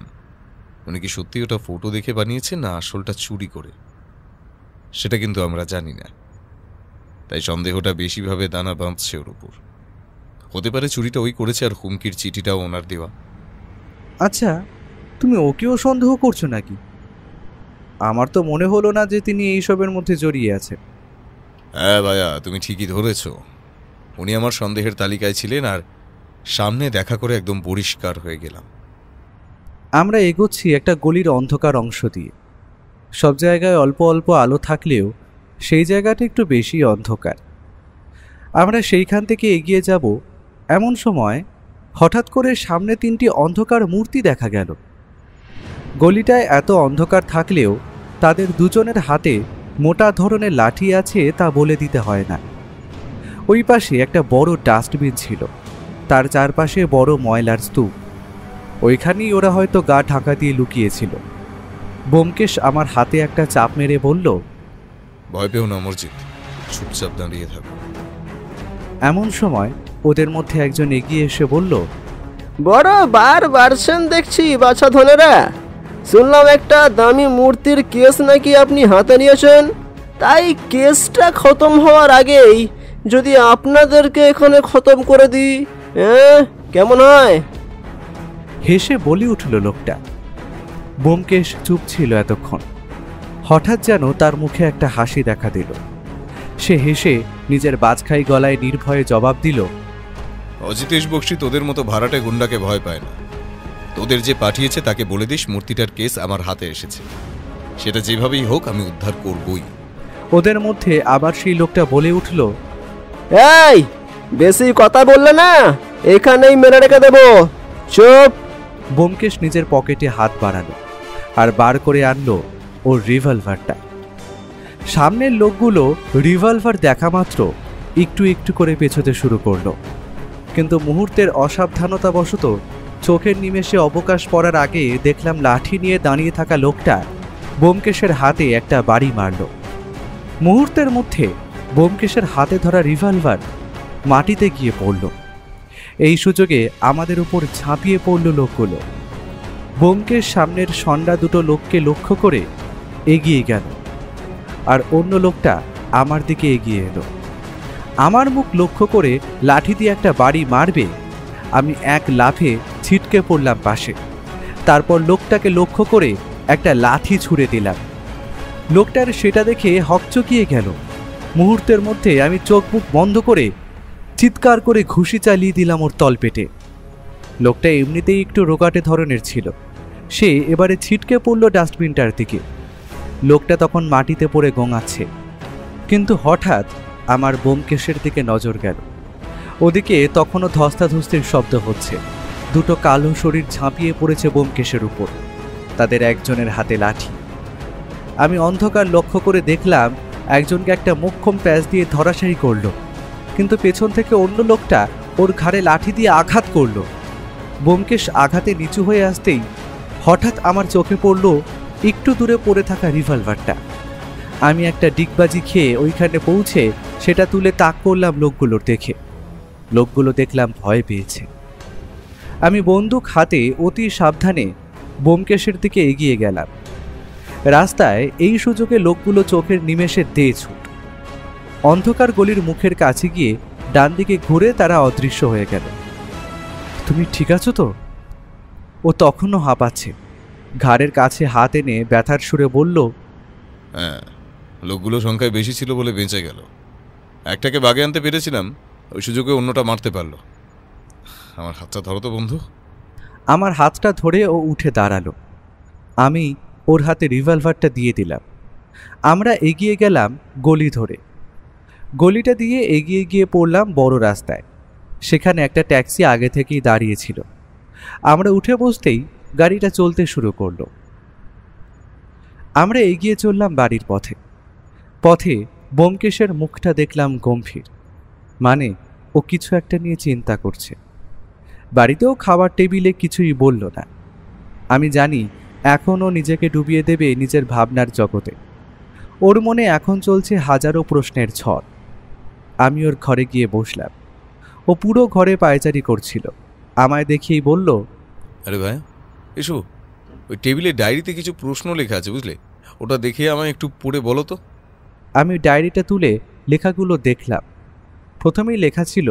Speaker 2: উনি কি সত্যি ওটা ফটো দেখে বানিয়েছে না আসলটা চুরি করে, সেটা কিন্তু আমরা জানি না। তাই সন্দেহটা বেশিভাবে দানা বাঁধছে ওর উপর। হতে পারে চুরিটা ওই করেছে আর হুমকির চিঠিটাও ওনার দেওয়া।
Speaker 1: আচ্ছা তুমি ওকেও সন্দেহ করছো নাকি? আমার তো মনে হলো না যে তিনি এইসবের মধ্যে জড়িয়ে আছেন।
Speaker 2: হ্যাঁ ভাইয়া, তুমি ঠিকই ধরেছ। উনি আমার সন্দেহের তালিকায় ছিলেন, আর সামনে দেখা করে একদম পরিষ্কার হয়ে গেলাম।
Speaker 1: আমরা এগোচ্ছি একটা গলির অন্ধকার অংশ দিয়ে। সব জায়গায় অল্প অল্প আলো থাকলেও সেই জায়গাটা একটু বেশি অন্ধকার। আমরা সেইখান থেকে এগিয়ে যাব, এমন সময় হঠাৎ করে সামনে 3টি অন্ধকার মূর্তি দেখা গেল। গলিটায় এত অন্ধকার থাকলেও তাদের দুজনের হাতে মোটা ধরনের লাঠি আছে তা বলে দিতে হয় না। ওই পাশে একটা বড় ডাস্টবিন ছিল, তার চারপাশে বড় ময়লার স্তূপ। ওইখানেই ওরা হয়তো গা ঢাকা দিয়ে লুকিয়েছিল। ব্যোমকেশ আমার হাতে একটা চাপ মেরে বলল,
Speaker 2: ভয় পেও না অমরজিৎ, চুপচাপ দাঁড়িয়ে থাকো।
Speaker 1: এমন সময় ওদের মধ্যে একজন এগিয়ে এসে বলল,
Speaker 6: বড় বার বাড়ছেন দেখছি বাছা ধনেরা। শুনলাম একটা দামি মূর্তির কেস নাকি আপনি হাতে নিয়েছেন। তাই কেসটা খতম হওয়ার আগেই যদি আপনাদেরকে এখানে খতম করে দিই, কেমন হয়?
Speaker 1: হেসে বলে উঠল লোকটা। ব্যোমকেশ চুপ ছিল এতক্ষণ। হঠাৎ যেন তার মুখে একটা হাসি দেখা দিল। সে হেসে নিজের বাজখাই গলায় নির্ভয়ে জবাব দিল,
Speaker 2: অজিতেশ বক্সি তোদের মতো ভাড়াটে গুন্ডাকে ভয় পায় না। তোদের যে পাঠিয়েছে তাকে বলে দিস মূর্তিটার কেস আমার হাতে এসেছে, সেটা যেভাবেই হোক আমি উদ্ধার করবই।
Speaker 1: ওদের মধ্যে আবার সেই লোকটা বলে উঠল,
Speaker 6: এই বেশি কথা বললে না, এখানেই মেরে রেখে দেবো, চুপ।
Speaker 1: ব্যোমকেশ নিজের পকেটে হাত বাড়ালো আর বার করে আনলো ওর রিভলভারটা। সামনের লোকগুলো রিভলভার দেখা মাত্র একটু একটু করে পেছোতে শুরু করলো, কিন্তু মুহূর্তের অসাবধানতাবশত চোখের নিমেষে অবকাশ পড়ার আগে দেখলাম লাঠি নিয়ে দাঁড়িয়ে থাকা লোকটা ব্যোমকেশের হাতে একটা বাড়ি মারল। মুহূর্তের মধ্যে ব্যোমকেশের হাতে ধরা রিভলভার মাটিতে গিয়ে পড়ল। এই সুযোগে আমাদের উপর ঝাঁপিয়ে পড়ল লোকগুলো। ব্যোমকেশ সামনের সন্ডা দুটো লোককে লক্ষ্য করে এগিয়ে গেল, আর অন্য লোকটা আমার দিকে এগিয়ে এলো। আমার মুখ লক্ষ্য করে লাঠি দিয়ে একটা বাড়ি মারবে, আমি এক লাফে ছিটকে পড়লাম পাশে। তারপর লোকটাকে লক্ষ্য করে একটা লাঠি ছুঁড়ে দিলাম। লোকটার সেটা দেখে হকচকিয়ে গেল। মুহূর্তের মধ্যে আমি চোখ মুখ বন্ধ করে চিৎকার করে ঘুষি চালিয়ে দিলাম ওর তলপেটে। লোকটা এমনিতেই একটু রোগাটে ধরনের ছিল। সে এবারে ছিটকে পড়ল ডাস্টবিনটার দিকে। লোকটা তখন মাটিতে পড়ে গোঙাচ্ছে, কিন্তু হঠাৎ আমার ব্যোমকেশের দিকে নজর গেল। ওদিকে তখনও ধস্তাধস্তির শব্দ হচ্ছে। দুটো কালো শরীর ঝাঁপিয়ে পড়েছে ব্যোমকেশের উপর, তাদের একজনের হাতে লাঠি। আমি অন্ধকার লক্ষ্য করে দেখলাম একজনকে একটা মোক্ষম প্যাঁচ দিয়ে ধরাশায়ী করল, কিন্তু পেছন থেকে অন্য লোকটা ওর ঘাড়ে লাঠি দিয়ে আঘাত করল। ব্যোমকেশ আঘাতে নিচু হয়ে আসতেই হঠাৎ আমার চোখে পড়ল একটু দূরে পড়ে থাকা রিভলভারটা। আমি একটা ডিগবাজি খেয়ে ওইখানে পৌঁছে সেটা তুলে তাক করলাম লোকগুলোর দেখে। লোকগুলো দেখলাম ভয় পেয়েছে। আমি বন্দুক হাতে অতি সাবধানে ব্যোমকেশের দিকে এগিয়ে গেলাম। রাস্তায় এই সুযোগে লোকগুলো চোখের নিমেষে দে ছুট। অন্ধকার গলির মুখের কাছে গিয়ে ডান দিকে ঘুরে তারা অদৃশ্য হয়ে গেল। তুমি ঠিক আছো তো? ও তখনও হাঁপাচ্ছে। ঘাড়ের কাছে হাত এনে ব্যথার সুরে বলল,
Speaker 2: হ্যাঁ, লোকগুলো সংখ্যায় বেশি ছিল বলে বেঁচে গেল। একটাকে বাগে আনতে পেরেছিলাম, ওই সুযোগে অন্যটা মারতে পারলো। আমার হাতটা ধরো তো বন্ধু।
Speaker 1: আমার হাতটা ধরে ও উঠে দাঁড়ালো। আমি ওর হাতে রিভলভারটা দিয়ে দিলাম। আমরা এগিয়ে গেলাম গলি ধরে। গলিটা দিয়ে এগিয়ে গিয়ে পড়লাম বড় রাস্তায়। সেখানে একটা ট্যাক্সি আগে থেকেই দাঁড়িয়েছিল। আমরা উঠে বসতেই গাড়িটা চলতে শুরু করলো। আমরা এগিয়ে চললাম বাড়ির পথে। পথে ব্যোমকেশের মুখটা দেখলাম গম্ভীর, মানে ও কিছু একটা নিয়ে চিন্তা করছে। বাড়িতেও খাবার টেবিলে কিছুই বলল না। আমি জানি এখনও নিজেকে ডুবিয়ে দেবে নিজের ভাবনার জগতে। ওর মনে এখন চলছে হাজারো প্রশ্নের ঝড়। আমি ওর ঘরে গিয়ে বসলাম। ও পুরো ঘরে পায়চারি করছিল। আমায় দেখেই বলল,
Speaker 2: আরে ভাই এসো, ওই টেবিলে ডায়েরিতে কিছু প্রশ্ন লেখা আছে বুঝলে, ওটা দেখে আমায় একটু পড়ে বলো তো।
Speaker 1: আমি ডায়েরিটা তুলে লেখাগুলো দেখলাম। প্রথমেই লেখা ছিল,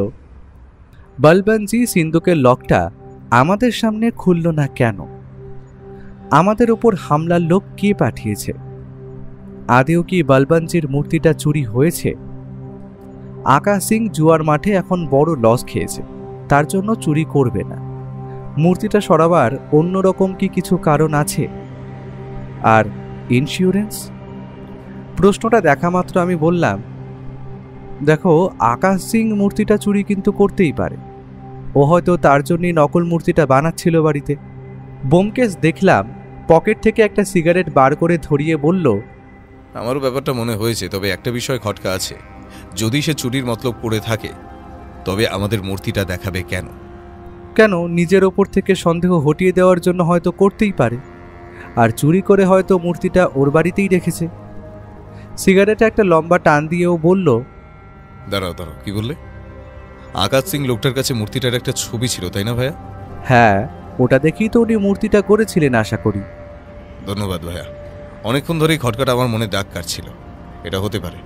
Speaker 1: বলবন্তজি সিন্ধুকের লকটা আমাদের সামনে খুলল না কেন? আমাদের ওপর হামলার লোক কে পাঠিয়েছে? আদেও কি বলবন্তজির মূর্তিটা চুরি হয়েছে? আকাশ সিং জুয়ার মাঠে এখন বড় লস খেয়েছে, তার জন্য চুরি করবে না। মূর্তিটা সরাবার অন্যরকম কি কিছু কারণ আছে? আর ইন্স্যুরেন্স? প্রশ্নটা দেখা মাত্র আমি বললাম, দেখো, আকাশ সিং মূর্তিটা চুরি কিন্তু করতেই পারে। ও হয়তো তার জন্যই নকল মূর্তিটা বানাচ্ছিল বাড়িতে। ব্যোমকেশ দেখলাম পকেট থেকে একটা সিগারেট বার করে ধরিয়ে বলল,
Speaker 2: আমারও ব্যাপারটা মনে হয়েছে, তবে একটা বিষয় খটকা আছে। যদি সে চুরির মতলব করে থাকে, তবে আমাদের মূর্তিটা দেখাবে কেন?
Speaker 1: কেন, নিজের ওপর থেকে সন্দেহ হটিয়ে দেওয়ার জন্য হয়তো করতেই পারে। আর চুরি করে হয়তো মূর্তিটা ওর বাড়িতেই রেখেছে। সিগারেটে একটা লম্বা টান দিয়েও বলল,
Speaker 2: দাঁড়াও দাঁড়াও, কি বললে? আকাশ সিং লোকটার কাছে মূর্তিটার একটা ছবি ছিল, তাই না ভাইয়া?
Speaker 1: হ্যাঁ, ওটা দেখেই তো উনি মূর্তিটা করেছিলেন আশা করি।
Speaker 2: ধন্যবাদ ভাইয়া, অনেকক্ষণ ধরেই খটকাটা আমার মনে দাগ কাটছিল। এটা হতে পারে।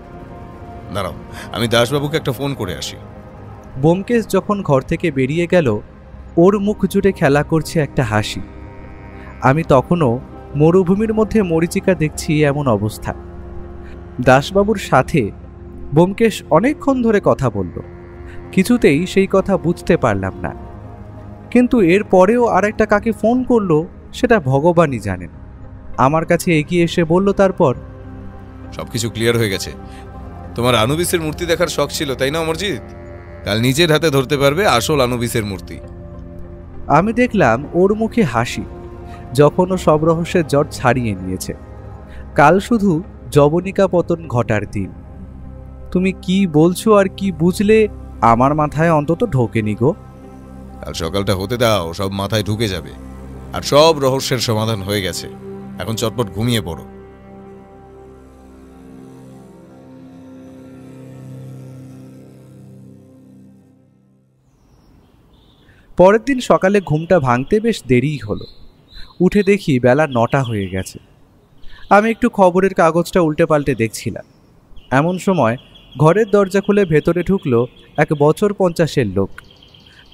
Speaker 2: দাঁড়াও, আমি দাসবাবুকে একটা ফোন করে আসি।
Speaker 1: ব্যোমকেশ যখন ঘর থেকে বেরিয়ে গেল, ওর মুখ জুড়ে খেলা করছে একটা হাসি। আমি তখনও মরুভূমির মধ্যে মরীচিকা দেখছি এমন অবস্থা। দাসবাবুর সাথে ব্যোমকেশ অনেকক্ষণ ধরে কথা বলল। কিছুতেই সেই কথা বুঝতে পারলাম না। কিন্তু এর পরেও আরেকটা কাকে ফোন করলো সেটা ভগবানই জানেন। আমার কাছে এগিয়ে এসে বলল তারপর,
Speaker 2: সবকিছু ক্লিয়ার হয়ে গেছে। তোমার আনুবিসের মূর্তি দেখার শখ ছিল, তাই না অমরজিৎ? কাল নিজের হাতে ধরতে পারবে আসল আনুবিসের মূর্তি।
Speaker 1: আমি দেখলাম ওর মুখে হাসি, যখন ও সব রহস্যের জট ছাড়িয়ে নিয়েছে। কাল শুধু যবনিকা পতন ঘটার দিন। তুমি কি বলছো আর কি বুঝলে আমার মাথায় অন্তত ঢোকেনি গো।
Speaker 2: কাল সকালটা হতে দাও, সব মাথায় ঢুকে যাবে। আর সব রহস্যের সমাধান হয়ে গেছে। এখন চটপট ঘুমিয়ে পড়ো।
Speaker 1: পরের দিন সকালে ঘুমটা ভাঙতে বেশ দেরিই হলো। উঠে দেখি বেলা 9টা হয়ে গেছে। আমি একটু খবরের কাগজটা উল্টে পাল্টে দেখছিলাম। এমন সময় ঘরের দরজা খুলে ভেতরে ঢুকলো এক বছর 50-এর লোক।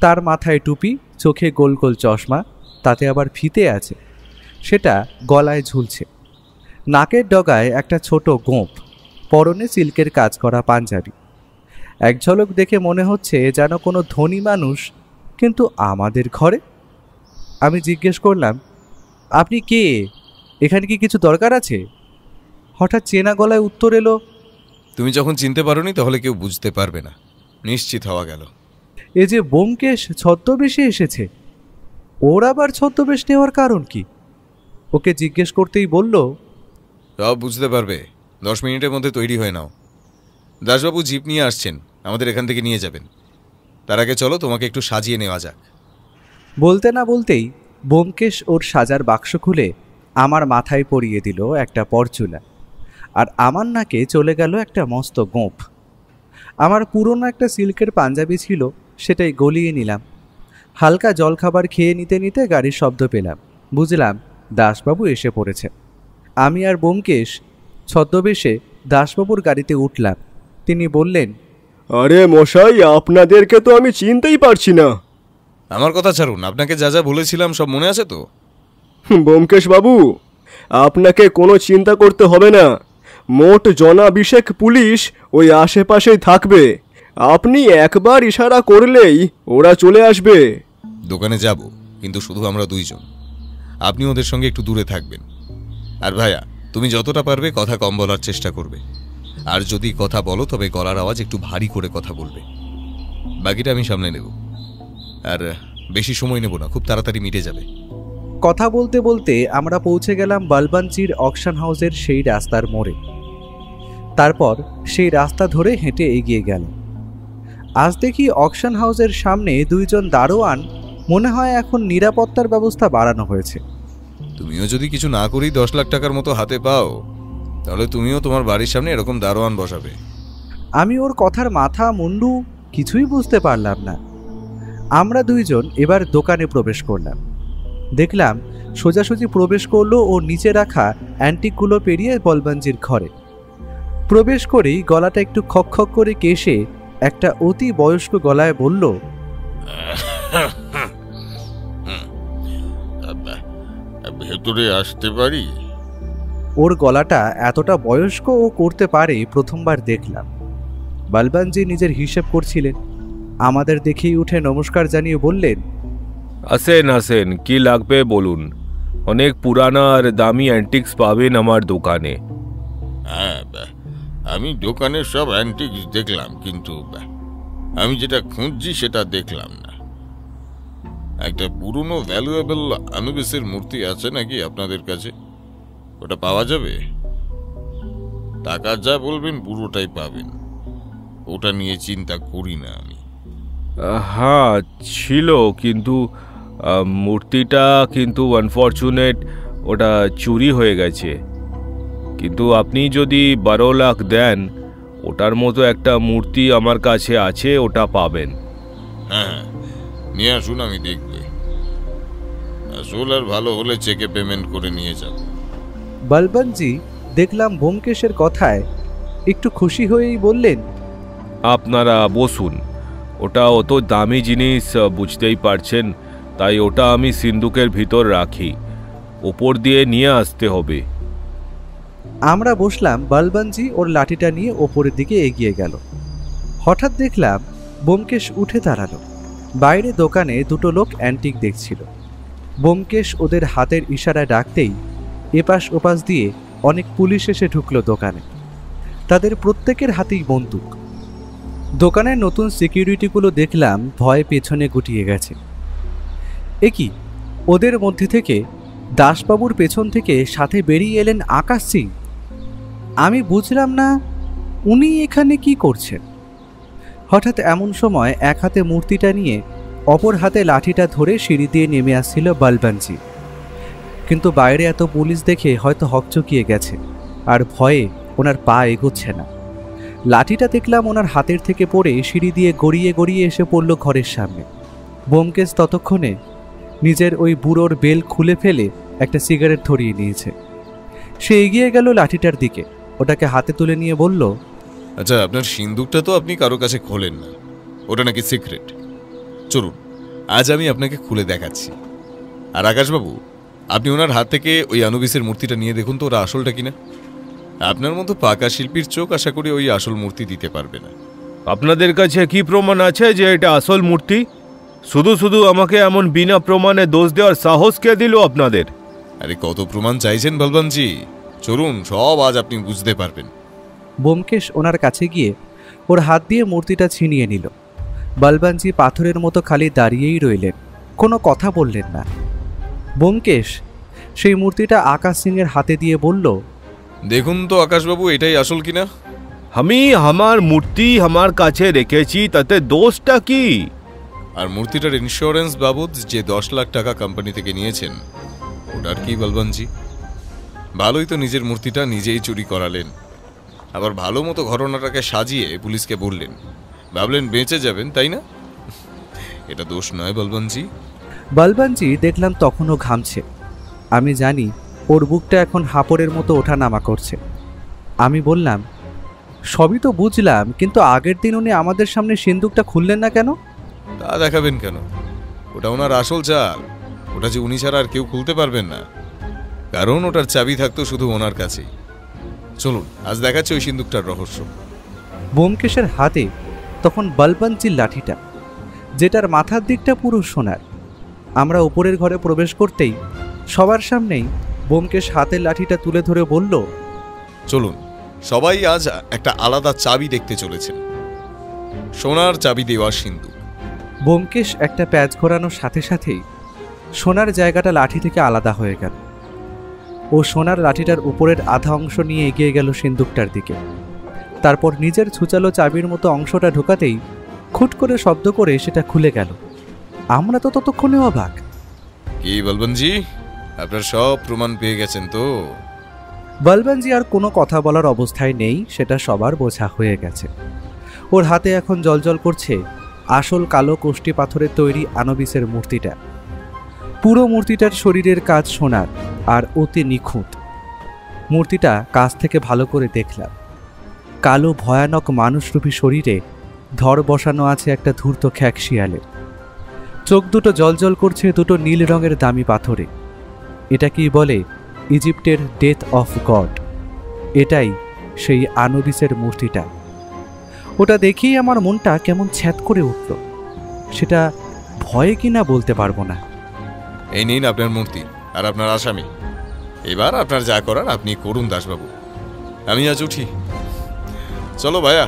Speaker 1: তার মাথায় টুপি, চোখে গোল গোল চশমা, তাতে আবার ফিতে আছে, সেটা গলায় ঝুলছে। নাকের ডগায় একটা ছোট গোঁপ, পরনে সিল্কের কাজ করা পাঞ্জাবি। এক ঝলক দেখে মনে হচ্ছে যেন কোনো ধনী মানুষ, কিন্তু আমাদের ঘরে। আমি জিজ্ঞেস করলাম, আপনি কে? এখানে কি কিছু দরকার আছে? হঠাৎ চেনা গলায় উত্তর এলো,
Speaker 2: তুমি যখন চিনতে পারোনি তাহলে কেউ বুঝতে পারবে না। নিশ্চিত হওয়া গেল।
Speaker 1: এ যে ব্যোমকেশ ছদ্মবেশে এসেছে। ওর আবার ছদ্মবেশ নেওয়ার কারণ কি? ওকে জিজ্ঞেস করতেই বলল,
Speaker 2: সব বুঝতে পারবে। 10 মিনিটের মধ্যে তৈরি হয়ে নাও। দাসবাবু জিপ নিয়ে আসছেন, আমাদের এখান থেকে নিয়ে যাবেন। তার আগে চলো তোমাকে একটু সাজিয়ে নেওয়া যাক।
Speaker 1: বলতে না বলতেই ব্যোমকেশ ওর সাজার বাক্স খুলে আমার মাথায় পরিয়ে দিল একটা পরচুলা, আর আমার নাকে চলে গেল একটা মস্ত গোঁপ। আমার পুরনো একটা সিল্কের পাঞ্জাবি ছিল, সেটাই গলিয়ে নিলাম। হালকা জলখাবার খেয়ে নিতে নিতে গাড়ির শব্দ পেলাম। বুঝলাম দাসবাবু এসে পড়েছে। আমি আর ব্যোমকেশ ছদ্মবেশে দাসবাবুর গাড়িতে উঠলাম। তিনি বললেন,
Speaker 3: আরে মশাই, আপনাদেরকে তো আমি চিনতেই পারছি না।
Speaker 2: আমার কথা ছাড়ুন, আপনাকে যা যা বলেছিলাম সব মনে আছে তো?
Speaker 3: ব্যোমকেশ বাবু, আপনাকে কোনো চিন্তা করতে হবে না। মোট জনাবিশেক পুলিশ ওই আশেপাশেই থাকবে। আপনি একবার ইশারা করলেই ওরা চলে আসবে।
Speaker 2: দোকানে যাব, কিন্তু শুধু আমরা দুইজন। আপনি ওদের সঙ্গে একটু দূরে থাকবেন। আর ভাইয়া, তুমি যতটা পারবে কথা কম বলার চেষ্টা করবে। আর যদি কথা বলো তবে গলার আওয়াজ একটু ভারী করে কথা বলবে। বাকিটা আমি সামলে নেব। আর বেশি সময় নেব না, খুব তাড়াতাড়ি মিটে যাবে।
Speaker 1: কথা বলতে বলতে আমরা পৌঁছে গেলাম বলবন্তজির অকশন হাউসের সেই রাস্তার মোড়ে। তারপর সেই রাস্তা ধরে হেঁটে এগিয়ে গেল। আজ দেখি অকশন হাউসের সামনে দুইজন দারোয়ান, মনে হয় এখন নিরাপত্তার ব্যবস্থা বাড়ানো হয়েছে।
Speaker 2: তুমিও যদি কিছু না করেই 10 লাখ টাকার মতো হাতে পাও, তাহলে তুমিও তোমার বাড়ির সামনে এরকম দারোয়ান বসাবে।
Speaker 1: আমি ওর কথার মাথা মুন্ডু কিছুই বুঝতে পারলাম না। আমরা দুইজন এবার দোকানে প্রবেশ করলাম। দেখলাম সোজাসুজি প্রবেশ করলো ও নিচে রাখা অ্যান্টিকগুলো পেরিয়ে বলবন্তজির ঘরে। প্রবেশ করেই গলাটা একটু খকখক করে কেশে একটা অতি বয়স্ক গলায় বলল,
Speaker 7: ভেতরে আসতে পারি?
Speaker 1: ওর গলাটা এতটা বয়স্ক ও করতে পারে প্রথমবার দেখলাম। বলবন্তজি নিজের হিসেব করছিলেন। আমাদের দেখেই উঠে নমস্কার জানিয়ে বললেন,
Speaker 4: আসেন আসেন, কি লাগবে বলুন। অনেক পুরানা আর দামি অ্যান্টিক্স পাবেন আমার দোকানে।
Speaker 7: হ্যাঁ, আমি দোকানের সব অ্যান্টিক্স দেখলাম, কিন্তু আমি যেটা খুঁজছি সেটা দেখলাম না। একটা পুরনো ভ্যালুয়েবল আনুবিসের মূর্তি আছে নাকি আপনাদের কাছে? ওটা পাওয়া যাবে? টাকা যা বলবেন পুরোটাই পাবেন। ওটা নিয়ে চিন্তা করি না আমি।
Speaker 4: হ্যাঁ ছিল, কিন্তু মূর্তিটা কিন্তু আনফর্চুনেট, ওটা চুরি হয়ে গেছে। কিন্তু আপনি যদি 12 লাখ দেন, ওটার মতো একটা মূর্তি আমার কাছে আছে, ওটা পাবেন।
Speaker 7: হ্যাঁ, নিয়ে আসুন, আমি দেখব। আসল আর ভালো হলে চেকে পেমেন্ট করে নিয়ে যাব।
Speaker 1: বলবন্তজি দেখলাম ব্যোমকেশের কথায় একটু খুশি হয়েই বললেন,
Speaker 4: আপনারা বসুন। ওটা অত দামি জিনিস, বুঝতেই পারছেন, তাই ওটা আমি সিন্দুকের ভিতর রাখি। ওপর দিয়ে নিয়ে আসতে হবে।
Speaker 1: আমরা বসলাম। বলবন্তজি ওর লাঠিটা নিয়ে ওপরের দিকে এগিয়ে গেল। হঠাৎ দেখলাম ব্যোমকেশ উঠে দাঁড়ালো। বাইরে দোকানে দুটো লোক অ্যান্টিক দেখছিল। ব্যোমকেশ ওদের হাতের ইশারায় ডাকতেই এপাশ ওপাশ দিয়ে অনেক পুলিশ এসে ঢুকলো দোকানে। তাদের প্রত্যেকের হাতেই বন্দুক। দোকানের নতুন সিকিউরিটিগুলো দেখলাম ভয়ে পেছনে গুটিয়ে গেছে। কি, ওদের মধ্যে থেকে দাসবাবুর পেছন থেকে সাথে বেরিয়ে এলেন আকাশ সিং। আমি বুঝলাম না উনি এখানে কি করছেন। হঠাৎ এমন সময় এক হাতে মূর্তিটা নিয়ে অপর হাতে লাঠিটা ধরে সিঁড়ি দিয়ে নেমে আসছিল বলবন্তজি। কিন্তু বাইরে এত পুলিশ দেখে হয়তো হকচকিয়ে গেছে, আর ভয়ে ওনার পা এগোচ্ছে না। লাঠিটা দেখলাম ওনার হাতের থেকে পড়ে সিঁড়ি দিয়ে গড়িয়ে গড়িয়ে এসে পড়ল ঘরের সামনে। ব্যোমকেশ ততক্ষণে নিজের ওই বুড়োর বেল খুলে ফেলে একটা সিগারেট ধরিয়ে নিয়েছে। সে এগিয়ে গেল লাঠিটার দিকে, ওটাকে হাতে তুলে নিয়ে বলল,
Speaker 2: আচ্ছা, আপনার সিন্দুকটা তো আপনি কারো কাছে খোলেন না, ওটা নাকি সিক্রেট। চলুন, আজ আমি আপনাকে খুলে দেখাচ্ছি। আর আকাশবাবু, আপনি ওনার হাত থেকে ওই আনুবিসের মূর্তিটা নিয়ে দেখুন তো ওরা আসলটা কিনা। আপনার মতো পাকা শিল্পীর চোখ আশা করি ওই আসল মূর্তি দিতে পারবে না।
Speaker 4: আপনাদের কাছে কি প্রমাণ আছে যে এটা আসল মূর্তি? শুধু শুধু আমাকে এমন বিনা প্রমাণে দোষ দেওয়ার সাহস কে দিল আপনাদের?
Speaker 2: আরে কত প্রমাণ চাইছেন বলবন্তজি? চলুন, সব আজ আপনি বুঝতে পারবেন।
Speaker 1: ব্যোমকেশ ওনার কাছে গিয়ে ওর হাত দিয়ে মূর্তিটা ছিনিয়ে নিল। বলবন্তজি পাথরের মতো খালি দাঁড়িয়েই রইলেন, কোনো কথা বললেন না। ব্যোমকেশ সেই মূর্তিটা আকাশ সিংয়ের হাতে দিয়ে বলল,
Speaker 2: দেখুন তো আকাশবাবু, এটাই আসল কিনা।
Speaker 4: আমি আমার মূর্তি আমার কাছে রেখেছি, তাতে দোষটা কি?
Speaker 2: আর মূর্তিটার ইন্স্যুরেন্স বাবদ যে 10 লাখ টাকা কোম্পানি থেকে নিয়েছেন, ওটার কি বলবন্তজি? ভালোই তো নিজের মূর্তিটা নিজেই চুরি করালেন, আবার ভালো মতো ঘটনাটাকে সাজিয়ে পুলিশকে বললেন, ভাবলেন বেঁচে যাবেন, তাই না? এটা দোষ নয় বলবন্তজি?
Speaker 1: বলবন্তজি দেখলাম তখনও ঘামছে। আমি জানি ওর বুকটা এখন হাঁপড়ের মতো ওঠানামা করছে। আমি বললাম, সবই তো বুঝলাম, কিন্তু আগের দিন উনি আমাদের সামনে সিন্দুকটা খুললেন না কেন?
Speaker 2: তা দেখাবেন কেন? ওটা ওনার আসল চাল। ওটা যে উনি ছাড়া আর কেউ খুলতে পারবেন না, কারণ ওটার চাবি থাকতো শুধু ওনার কাছেই। চলুন আজ দেখাচ্ছে ওই সিন্দুকটার রহস্য।
Speaker 1: ব্যোমকেশের হাতে তখন বলবন্তজির লাঠিটা, যেটার মাথার দিকটা পুরো সোনার। আমরা উপরের ঘরে প্রবেশ করতেই সবার সামনেই ব্যোমকেশ হাতের লাঠিটা তুলে ধরে বলল,
Speaker 2: চলুন সবাই আজ একটা আলাদা চাবি দেখতে চলেছেন, সোনার চাবি দেওয়া সিন্ধুক।
Speaker 1: ব্যোমকেশ একটা প্যাচ ঘোরানোর সাথে সাথেই সোনার জায়গাটা লাঠি থেকে আলাদা হয়ে গেল। ও সোনার লাঠিটার উপরের আধা অংশ নিয়ে এগিয়ে গেল সিন্দুকটার দিকে। তারপর নিজের ছুচালো চাবির মতো অংশটা ঢোকাতেই খুট করে শব্দ করে সেটা খুলে গেল। আমরা তো ততক্ষণে অবাক।
Speaker 2: কি বলবনজি, আপনার সব প্রমাণ পেয়ে গেছেন তো?
Speaker 1: বলবনজি আর কোনো কথা বলার অবস্থায় নেই, সেটা সবার বোঝা হয়ে গেছে। ওর হাতে এখন জ্বলজ্বল করছে আসল কালো কোষ্টি পাথরের তৈরি আনুবিসের মূর্তিটা। পুরো মূর্তিটার শরীরের কাজ সোনার আর অতি নিখুঁত। মূর্তিটা কাছ থেকে ভালো করে দেখলাম। কালো ভয়ানক মানুষরূপী শরীরে ধর বসানো আছে একটা ধূর্ত খ্যাক শিয়ালের। চোখ দুটো জ্বলজ্বল করছে দুটো নীল রঙের দামি পাথরে। এটা কি বলে ইজিপ্টের ডেথ অফ গড। এটাই সেই আনুবিসের মূর্তিটা। ওটা দেখেই আমার মনটা কেমন ছ্যাদ করে উঠল। সেটা ভয়ে কিনা বলতে পারবো না।
Speaker 2: এই নিন আপনার মূর্তি আর আপনার আসামি। এবার আপনার যা করার আপনি করুন দাসবাবু। আমি আজ উঠি। চলো ভাইয়া।